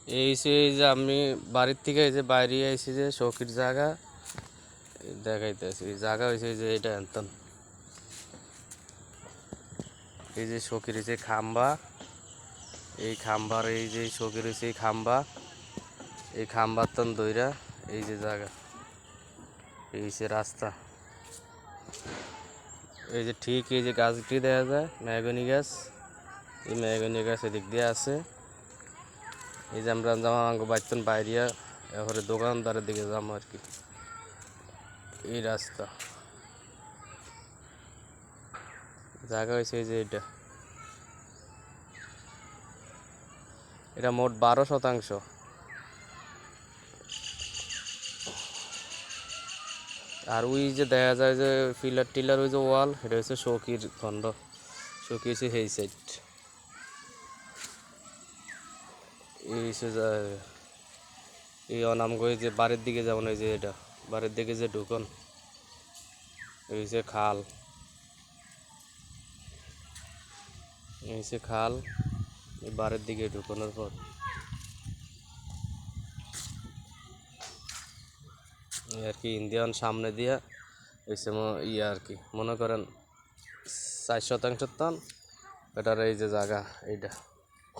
এই যে আমি বাড়ির থেকে এই যে বাইরে আইছি যে শৌকির জায়গা দেখাইতেছি। এই জায়গা হয়েছে যে এটা এনতন, এই যে শৌকির যে খাম্বা, এই খাম্বার এই যে শৌকির হয়েছে এই খাম্বা, এই খাম্বার তন দইরা এই যে জায়গা, এই যে রাস্তা, এই যে ঠিক এই যে গাছটি দেখা যায় মেহগনি গাছ, এই মেহগনি গাছ এদিক দিয়ে আছে। এই যে আমরা বাইতন বাইরিয়া এবারে দোকানদারের দিকে যাবো আর কি। এই রাস্তা জায়গা হয়েছে এই যে এটা মোট 12%। আর ওই যে দেখা যায় যে পিলার টিলার ওই যে ওয়াল, এটা হচ্ছে শৌকির খণ্ড, শৌকি হচ্ছে এই সাইড। এই এই অনামগঞ্জ যে বাড়ির দিকে যেমন এই যে এটা বাড়ির দিকে যে ঢুকন, এই যে খাল, এই যে খাল, এই বাড়ির দিকে ঢুকানোর পর আর কি ইন্ডিয়ান সামনে দিয়া হয়েছে ইয়ে আর কি মনে করেন 4% টান এটার এই যে জায়গা এইটা।